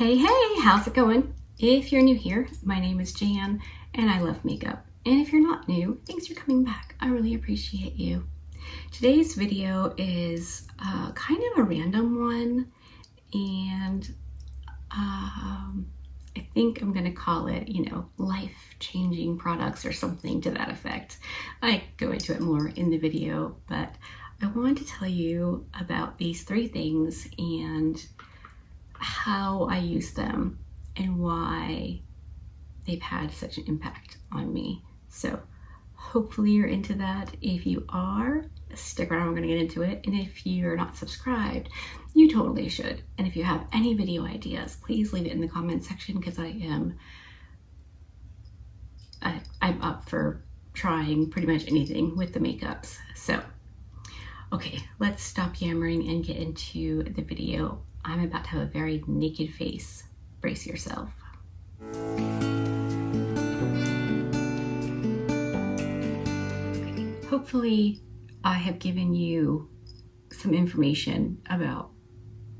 Hey, how's it going? If you're new here, my name is Jan and I love makeup. And if you're not new, thanks for coming back. I really appreciate you. Today's video is kind of a random one, and I think I'm gonna call it, life-changing products or something to that effect. I go into it more in the video, but I wanted to tell you about these three things and how I use them and why they've had such an impact on me. So hopefully you're into that. If you are, stick around, we're gonna get into it. And if you're not subscribed, you totally should. And if you have any video ideas, please leave it in the comment section, because I'm up for trying pretty much anything with the makeups. So, okay, let's stop yammering and get into the video. I'm about to have a very naked face. Brace yourself. Okay. Hopefully I have given you some information about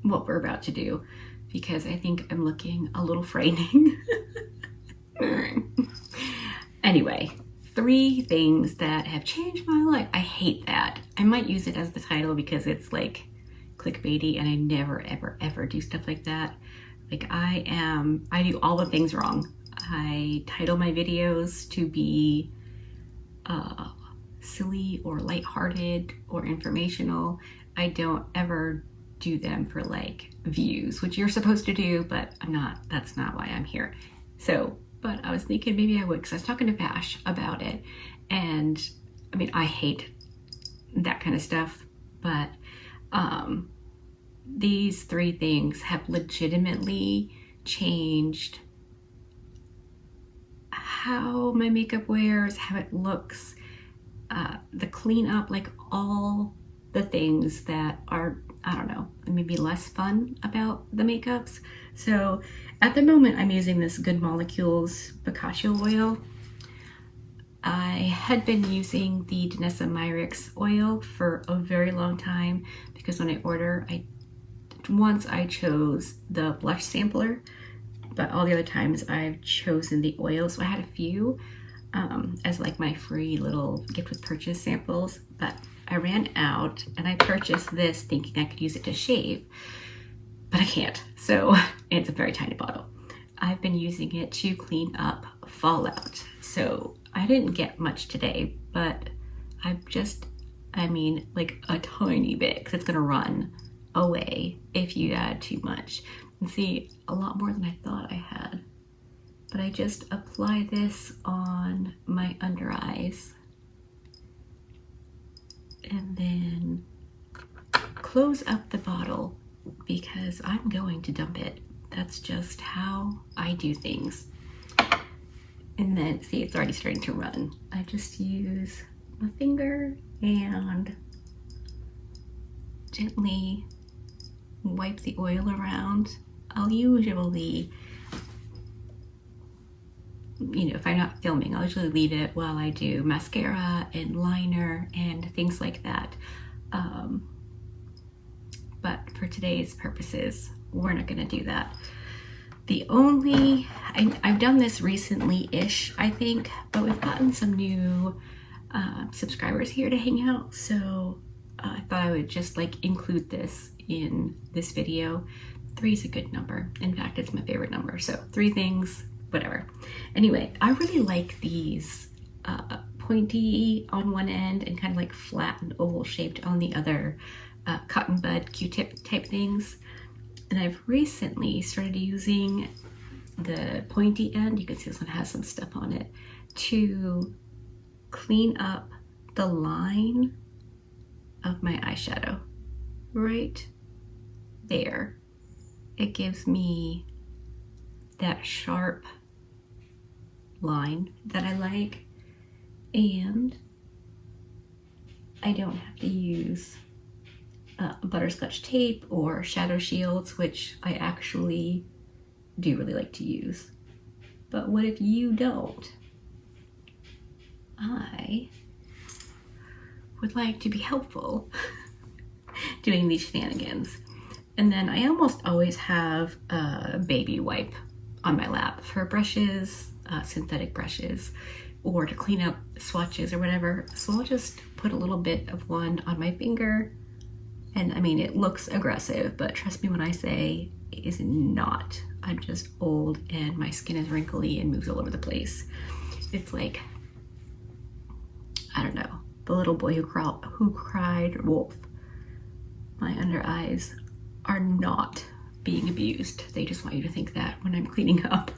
what we're about to do, because I think I'm looking a little frightening. Anyway, 3 things that have changed my life. I hate that. I might use it as the title because it's like clickbaity, and I never ever do stuff like that. Like I do all the things wrong. I title my videos to be silly or lighthearted or informational. I don't ever do them for like views, which you're supposed to do, but I'm not. That's not why I'm here. So, but I was thinking maybe I would, because I was talking to Vash about it, and I mean, I hate that kind of stuff, but these 3 things have legitimately changed how my makeup wears, how it looks, the cleanup, like all the things that are, I don't know, maybe less fun about the makeups. So at the moment I'm using this Good Molecules Boccaccio oil. I had been using the Danessa Myricks oil for a very long time, because when I order, once I chose the blush sampler, but all the other times I've chosen the oil. So I had a few as like my free little gift with purchase samples, but I ran out and I purchased this thinking I could use it to shave, but I can't. So it's a very tiny bottle. I've been using it to clean up fallout. So I didn't get much today, but like a tiny bit, because it's gonna run away if you add too much. And see, a lot more than I thought I had. But I just apply this on my under eyes and then close up the bottle, because I'm going to dump it. That's just how I do things. And then, see, it's already starting to run. I just use my finger and gently wipe the oil around. I'll usually, if I'm not filming, I'll usually leave it while I do mascara and liner and things like that. But for today's purposes, we're not gonna do that. I've done this recently-ish, I think, but we've gotten some new subscribers here to hang out, so I thought I would just like include this in this video. 3 is a good number. In fact, it's my favorite number. So 3 things, whatever. Anyway, I really like these pointy on one end and kind of like flat and oval shaped on the other, cotton bud Q-tip type things. And I've recently started using the pointy end, you can see this one has some stuff on it, to clean up the line of my eyeshadow right there. It gives me that sharp line that I like, and I don't have to use butterscotch tape or shadow shields, which I actually do really like to use. But what if you don't? I would like to be helpful doing these shenanigans. And then I almost always have a baby wipe on my lap for brushes, synthetic brushes, or to clean up swatches or whatever. So I'll just put a little bit of one on my finger. And I mean, it looks aggressive, but trust me when I say it is not. I'm just old and my skin is wrinkly and moves all over the place. It's like, I don't know, the little boy who cried wolf. My under eyes are not being abused. They just want you to think that when I'm cleaning up.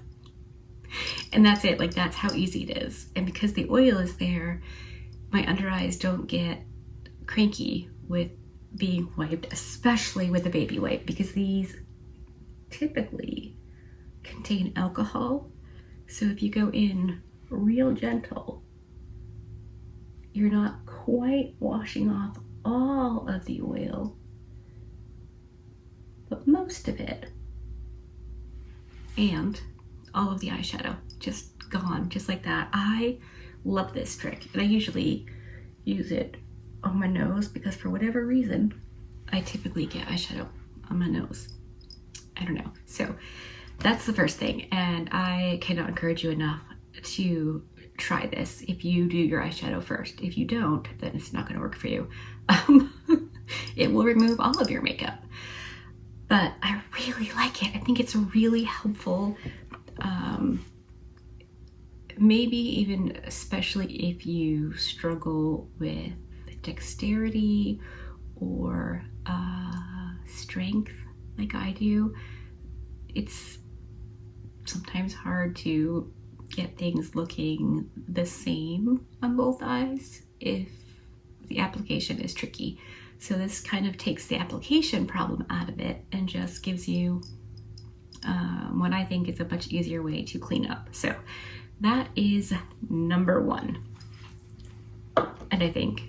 And that's it, like that's how easy it is. And because the oil is there, my under eyes don't get cranky with being wiped, especially with a baby wipe, because these typically contain alcohol. So if you go in real gentle, you're not quite washing off all of the oil, but most of it. And all of the eyeshadow just gone, just like that. I love this trick, and I usually use it on my nose because for whatever reason, I typically get eyeshadow on my nose. I don't know. So that's the first thing, and I cannot encourage you enough to try this if you do your eyeshadow first. If you don't, then it's not going to work for you. It will remove all of your makeup. But I really like it. I think it's really helpful. Maybe even especially if you struggle with dexterity or strength like I do. It's sometimes hard to get things looking the same on both eyes if the application is tricky. So this kind of takes the application problem out of it and just gives you what I think is a much easier way to clean up. So that is number one. And I think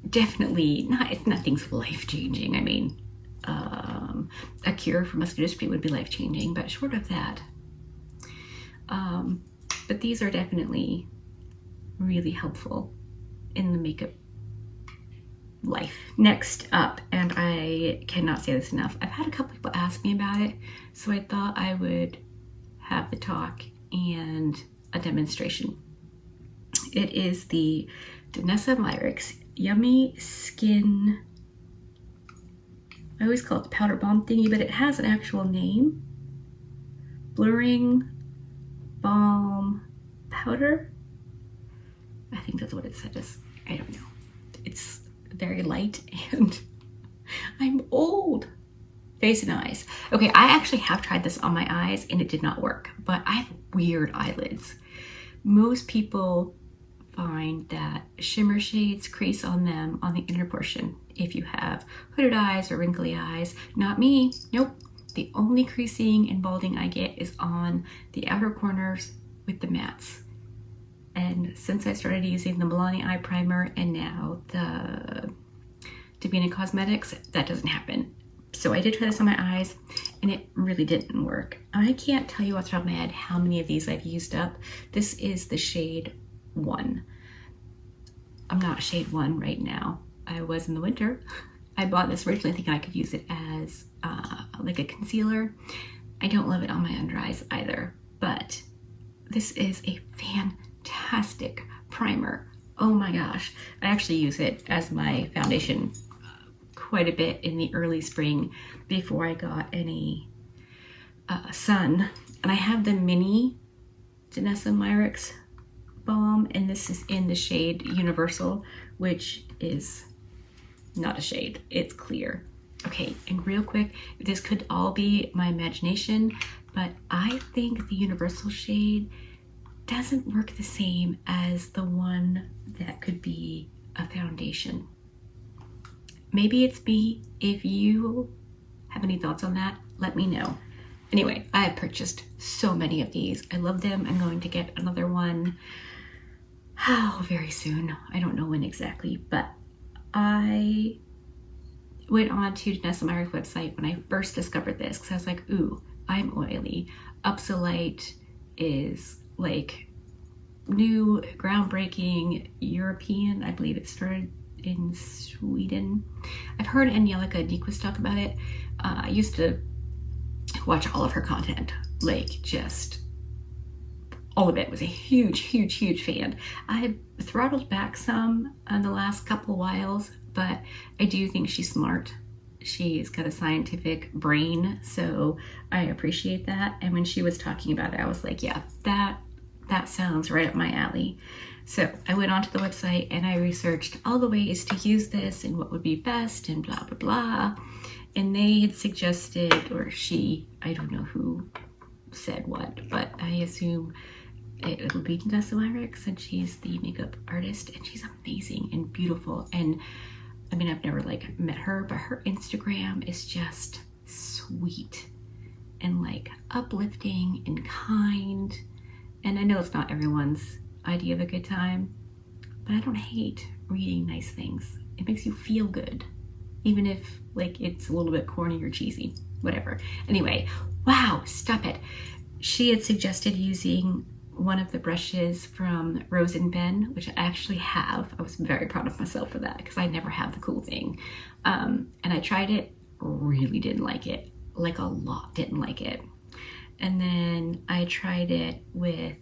definitely nothing's life-changing. I mean, a cure for muscular dystrophy would be life-changing, but short of that. But these are definitely really helpful in the makeup life. Next up, and I cannot say this enough, I've had a couple people ask me about it, so I thought I would have the talk and a demonstration. It is the Danessa Myricks Yummy Skin, I always call it the powder balm thingy, but it has an actual name. Blurring Balm Powder. I think that's what it says. I don't know. It's very light and I'm old. Face and eyes. Okay, I actually have tried this on my eyes and it did not work, but I have weird eyelids. Most people find that shimmer shades crease on them on the inner portion if you have hooded eyes or wrinkly eyes. Not me. Nope. The only creasing and balding I get is on the outer corners with the mattes. And since I started using the Milani eye primer and now the Davina Cosmetics, that doesn't happen. So I did try this on my eyes and it really didn't work. I can't tell you off the top of my head how many of these I've used up. This is the shade 1. I'm not shade 1 right now. I was in the winter. I bought this originally thinking I could use it as like a concealer. I don't love it on my under eyes either, but this is a fantastic primer. Oh my gosh. I actually use it as my foundation quite a bit in the early spring before I got any sun. And I have the mini Danessa Myricks balm, and this is in the shade Universal, which is not a shade, it's clear. Okay, and real quick, this could all be my imagination, but I think the Universal shade doesn't work the same as the one that could be a foundation. Maybe it's me. If you have any thoughts on that, let me know. Anyway, I have purchased so many of these. I love them. I'm going to get another one very soon. I don't know when exactly, but I went on to Danessa Myricks' website when I first discovered this because I was like, ooh, I'm oily. Upsolite is like new, groundbreaking, European. I believe it started in Sweden. I've heard Angelica Nyquist talk about it. I used to watch all of her content, like just all of it. Was a huge fan. I throttled back some in the last couple of whiles, but I do think she's smart. She's got a scientific brain, so I appreciate that. And when she was talking about it, I was like, yeah, that sounds right up my alley. So I went onto the website and I researched all the ways to use this and what would be best and blah, blah, blah. And they had suggested, or she, I don't know who said what, but I assume it would be Nessa Myrick, since she's the makeup artist, and she's amazing and beautiful. And I mean, I've never like met her, but her Instagram is just sweet and like uplifting and kind. And I know it's not everyone's idea of a good time, but I don't hate reading nice things. It makes you feel good, even if like it's a little bit corny or cheesy, whatever. Anyway, wow, stop it. She had suggested using one of the brushes from Rose and Ben, which I actually have. I was very proud of myself for that because I never have the cool thing. And I tried it, really didn't like it. Like a lot, didn't like it. And then I tried it with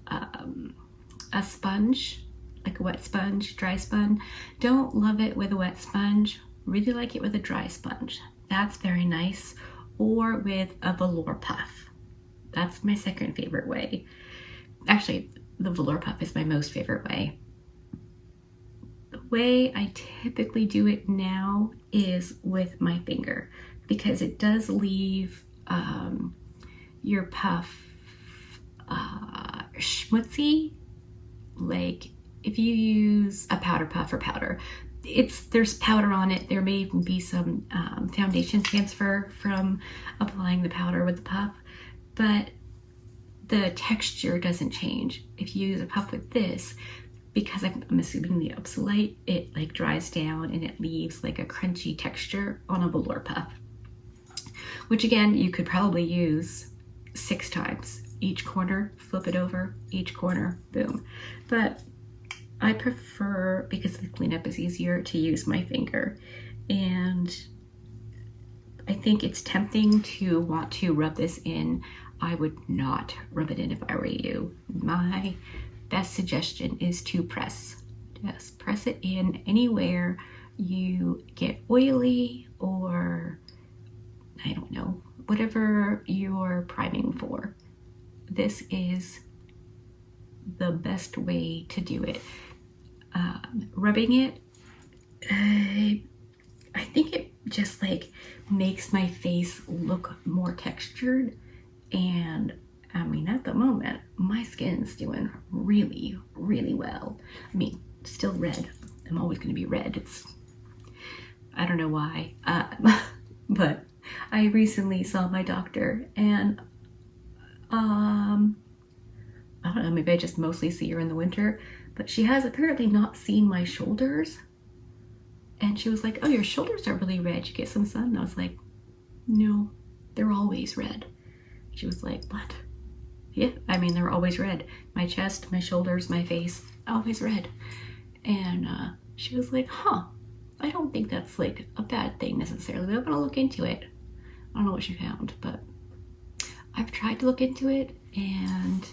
a sponge, like a wet sponge, dry sponge. Don't love it with a wet sponge. Really like it with a dry sponge. That's very nice. Or with a velour puff. That's my second favorite way. Actually, the velour puff is my most favorite way. The way I typically do it now is with my finger, because it does leave your puff schmutzy. Like if you use a powder puff for powder, there's powder on it. There may even be some foundation transfer from applying the powder with the puff, but the texture doesn't change. If you use a puff with this, because I'm assuming the Upsolite, it like dries down and it leaves like a crunchy texture on a velour puff, which again, you could probably use 6 times. Each corner, flip it over, each corner, boom. But I prefer, because the cleanup is easier, to use my finger. And I think it's tempting to want to rub this in. I would not rub it in if I were you. My best suggestion is to press. Just press it in anywhere you get oily, or I don't know, whatever you're priming for. This is the best way to do it. Rubbing it, I think it just like makes my face look more textured. And I mean, at the moment, my skin's doing really, really well. I mean, still red. I'm always going to be red. I don't know why, but I recently saw my doctor, and I don't know, maybe I just mostly see her in the winter, but she has apparently not seen my shoulders. And she was like, oh, your shoulders are really red. You get some sun? And I was like, no, they're always red. She was like, what? Yeah, I mean, they're always red. My chest, my shoulders, my face, always red. And she was like, huh, I don't think that's like a bad thing necessarily, but I'm gonna look into it. I don't know what she found, but I've tried to look into it, and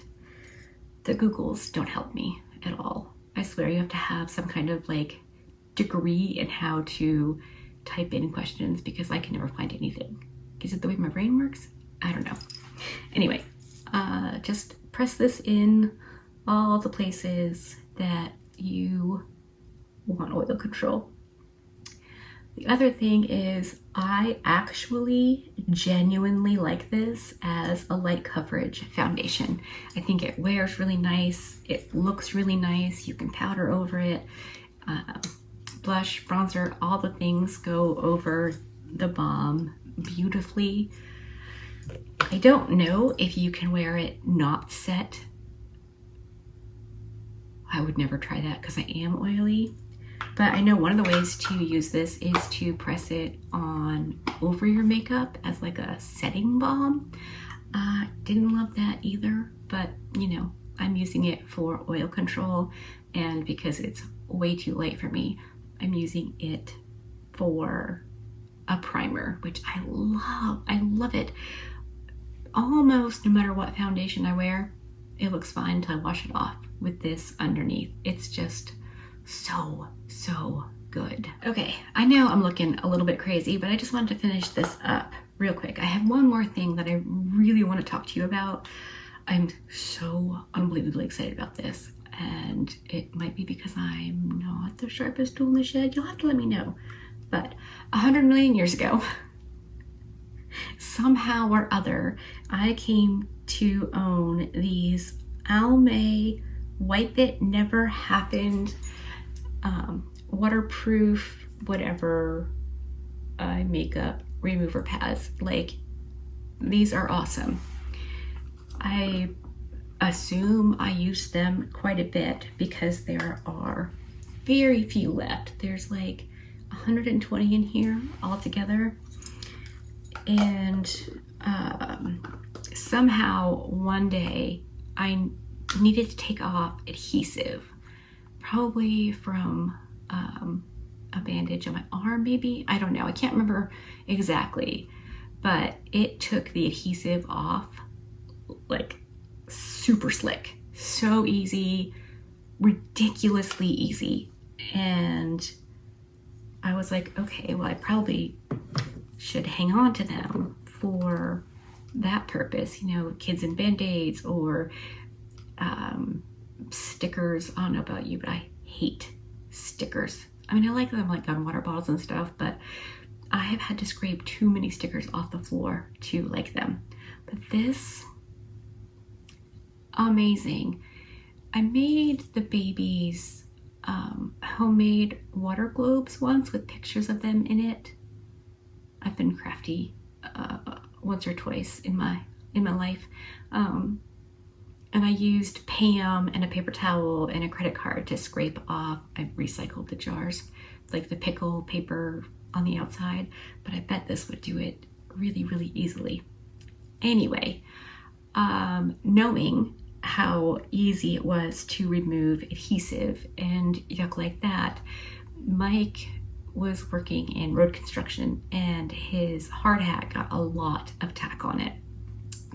the Googles don't help me at all. I swear you have to have some kind of like degree in how to type in questions, because I can never find anything. Is it the way my brain works? I don't know. Anyway, just press this in all the places that you want oil control. The other thing is, I actually genuinely like this as a light coverage foundation. I think it wears really nice. It looks really nice. You can powder over it. Blush, bronzer, all the things go over the balm beautifully. I don't know if you can wear it not set. I would never try that because I am oily. But I know one of the ways to use this is to press it on over your makeup as like a setting balm. Didn't love that either, but you know, I'm using it for oil control and because it's way too light for me. I'm using it for a primer, which I love. I love it. Almost no matter what foundation I wear, it looks fine until I wash it off with this underneath. It's just so, so good. Okay, I know I'm looking a little bit crazy, but I just wanted to finish this up real quick. I have one more thing that I really want to talk to you about. I'm so unbelievably excited about this, and it might be because I'm not the sharpest tool in the shed. You'll have to let me know. But 100 million years ago, somehow or other, I came to own these Almay Wipe It Never Happened waterproof whatever makeup remover pads. Like, these are awesome. I assume I used them quite a bit because there are very few left. There's like 120 in here altogether. And somehow one day I needed to take off adhesive, probably from a bandage on my arm, maybe. I don't know. I can't remember exactly, but it took the adhesive off like super slick, so easy, ridiculously easy. And I was like, okay, well, I probably should hang on to them for that purpose, you know, kids and band-aids or stickers. I don't know about you, but I hate stickers. I mean, I like them like on water bottles and stuff, but I have had to scrape too many stickers off the floor to like them. But this, amazing. I made the babies homemade water globes once with pictures of them in it. I've been crafty once or twice in my life. And I used Pam and a paper towel and a credit card to scrape off. I recycled the jars, like the pickle paper on the outside, but I bet this would do it really, really easily. Anyway, knowing how easy it was to remove adhesive and yuck like that, Mike was working in road construction and his hard hat got a lot of tack on it.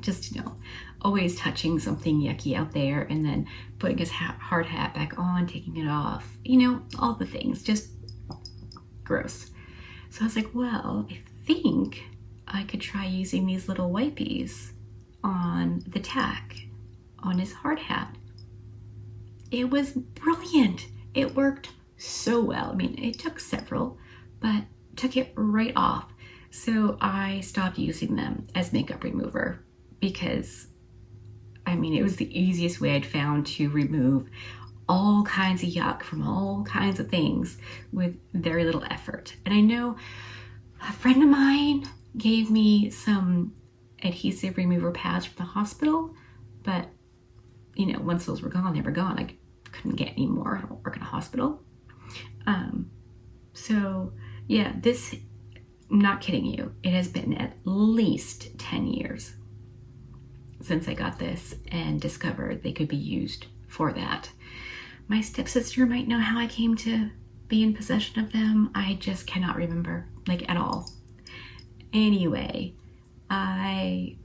Just, you know, always touching something yucky out there and then putting his hard hat back on, taking it off, you know, all the things, just gross. So I was like, well, I think I could try using these little wipies on the tack on his hard hat. It was brilliant. It worked so well. I mean, it took several, but took it right off. So I stopped using them as makeup remover because, I mean, it was the easiest way I'd found to remove all kinds of yuck from all kinds of things with very little effort. And I know a friend of mine gave me some adhesive remover pads from the hospital, but, you know, once those were gone, they were gone. I couldn't get any more. I don't work in a hospital. So yeah, this, I'm not kidding you, it has been at least 10 years since I got this and discovered they could be used for that. My stepsister might know how I came to be in possession of them. I just cannot remember, like, at all. Anyway, I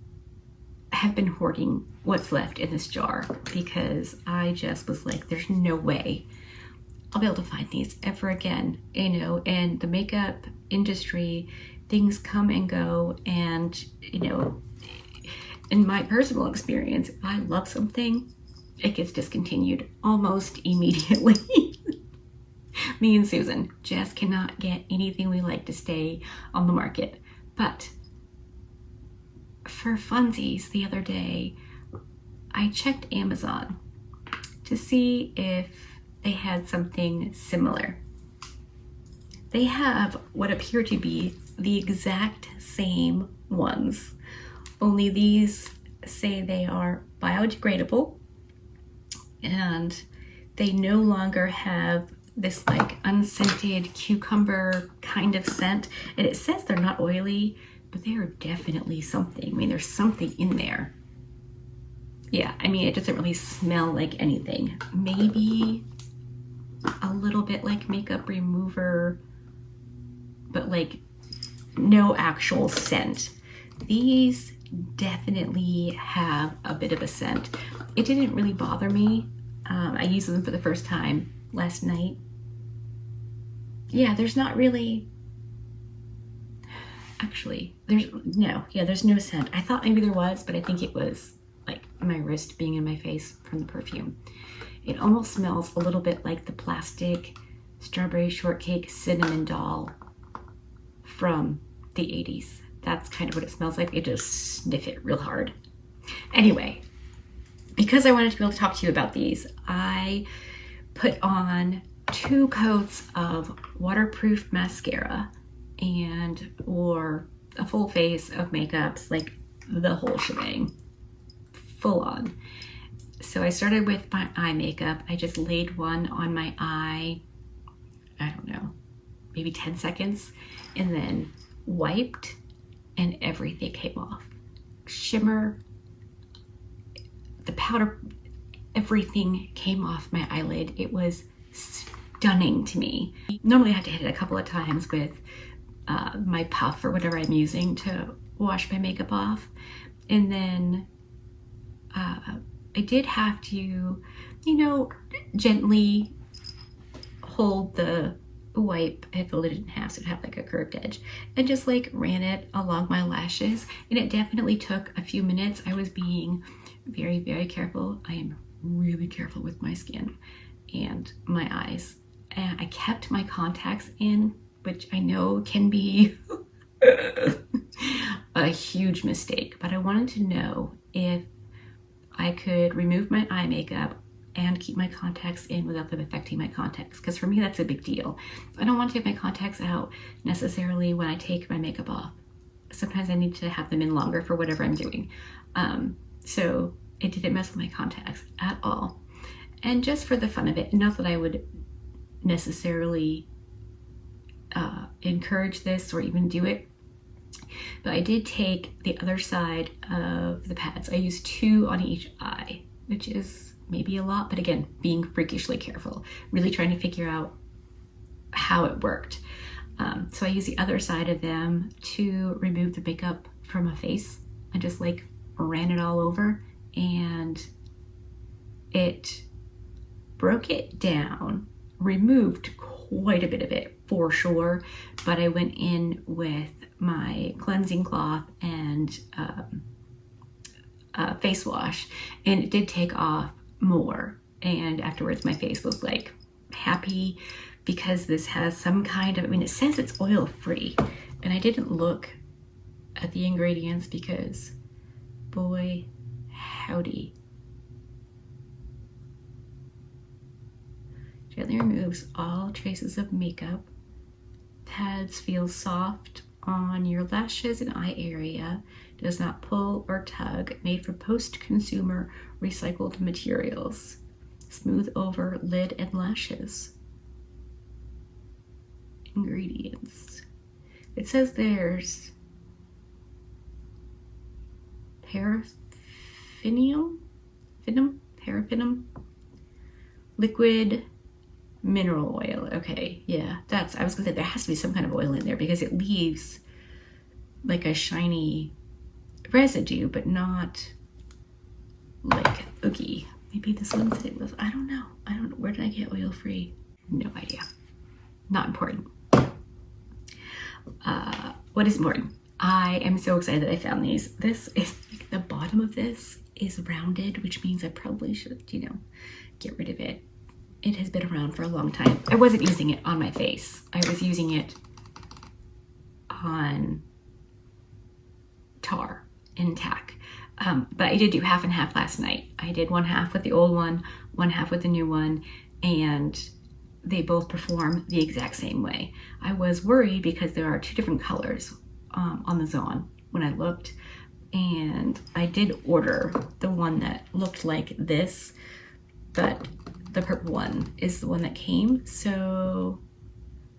have been hoarding what's left in this jar because I just was like, there's no way I'll be able to find these ever again, you know. And the makeup industry, things come and go, and, you know, in my personal experience, if I love something, it gets discontinued almost immediately. Me and Susan just cannot get anything we like to stay on the market. But for funsies, the other day, I checked Amazon to see if they had something similar. They have what appear to be the exact same ones, only these say they are biodegradable and they no longer have this like unscented cucumber kind of scent. And it says they're not oily, but they are definitely something. I mean, there's something in there. Yeah, I mean, it doesn't really smell like anything. Maybe a little bit like makeup remover, but like no actual scent. These definitely have a bit of a scent. It didn't really bother me. I used them for the first time last night. Yeah, there's not really, actually, there's no scent. I thought maybe there was, but I think it was like my wrist being in my face from the perfume. It almost smells a little bit like the plastic strawberry shortcake cinnamon doll from the 80s. That's kind of what it smells like. You just sniff it real hard. Anyway, because I wanted to be able to talk to you about these, I put on 2 coats of waterproof mascara and wore a full face of makeups, like the whole shebang, full on. So I started with my eye makeup. I just laid one on my eye, I don't know, maybe 10 seconds, and then wiped, and everything came off. Shimmer, the powder, everything came off my eyelid. It was stunning to me. Normally I have to hit it a couple of times with my puff or whatever I'm using to wash my makeup off. And then I did have to, gently hold the wipe. I had folded it in half so it had like a curved edge, and just like ran it along my lashes. And it definitely took a few minutes. I was being very, very careful. I am really careful with my skin and my eyes. And I kept my contacts in, which I know can be a huge mistake, but I wanted to know if I could remove my eye makeup and keep my contacts in without them affecting my contacts, because for me that's a big deal. I don't want to take my contacts out necessarily when I take my makeup off. Sometimes I need to have them in longer for whatever I'm doing. So it didn't mess with my contacts at all. And just for the fun of it, not that I would necessarily encourage this or even do it, but I did take the other side of the pads. I used 2 on each eye, which is maybe a lot, but again, being freakishly careful, really trying to figure out how it worked. So I used the other side of them to remove the makeup from my face. I just like ran it all over, and it broke it down, removed quite a bit of it for sure, but I went in with my cleansing cloth and face wash, and it did take off more. And afterwards my face was like happy, because this has some kind of, it says it's oil free, and I didn't look at the ingredients because boy howdy. Gently removes all traces of makeup. Pads feel soft on your lashes and eye area. Does not pull or tug. Made for post-consumer recycled materials. Smooth over lid and lashes. Ingredients. It says there's paraffinium, liquid mineral oil. Okay, yeah, I was gonna say there has to be some kind of oil in there, because it leaves like a shiny residue, but not like oogie. Maybe this one's it was, I don't know. Where did I get oil free? No idea. Not important. What is important? I am so excited that I found these. This is, the bottom of this is rounded, which means I probably should, get rid of it. It has been around for a long time. I wasn't using it on my face. I was using it on tar and tack. But I did do half and half last night. I did 1/2 with the old one, 1/2 with the new one, and they both perform the exact same way. I was worried because there are 2 different colors on the Zon when I looked, and I did order the one that looked like this, but the purple one is the one that came. So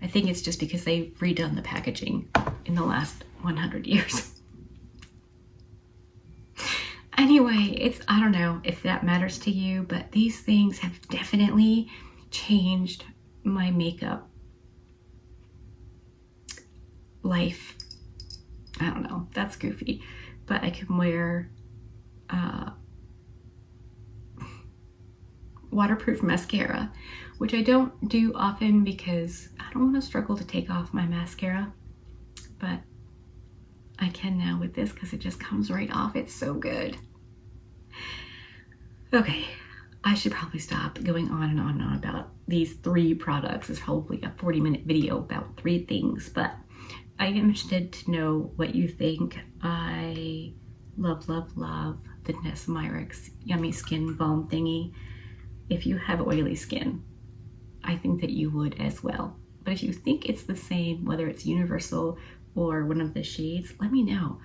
I think it's just because they've redone the packaging in the last 100 years. Anyway, I don't know if that matters to you, but these things have definitely changed my makeup life. I don't know, that's goofy, but I can wear waterproof mascara, which I don't do often because I don't want to struggle to take off my mascara, but I can now with this because it just comes right off. It's so good. Okay, I should probably stop going on and on and on about these 3 products. It's probably a 40-minute video about 3 things, but I am interested to know what you think. I love, love, love the Nesmyrix Yummy Skin Balm thingy. If you have oily skin, I think that you would as well. But if you think it's the same, whether it's universal or one of the shades, let me know.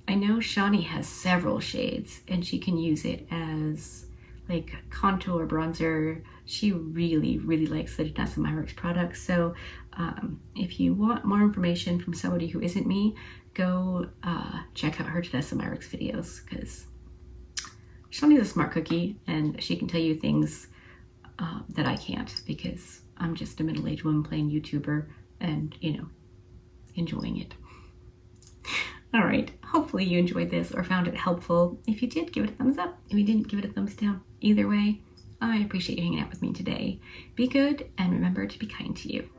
I know Shani has several shades and she can use it as like contour bronzer. She really, really likes the Nesmyrix products. So if you want more information from somebody who isn't me, go check out her Nesmyrix videos, because Shani's a smart cookie and she can tell you things that I can't, because I'm just a middle-aged woman playing YouTuber and, you know, enjoying it. All right, hopefully you enjoyed this or found it helpful. If you did, give it a thumbs up. If you didn't, give it a thumbs down. Either way, I appreciate you hanging out with me today. Be good and remember to be kind to you.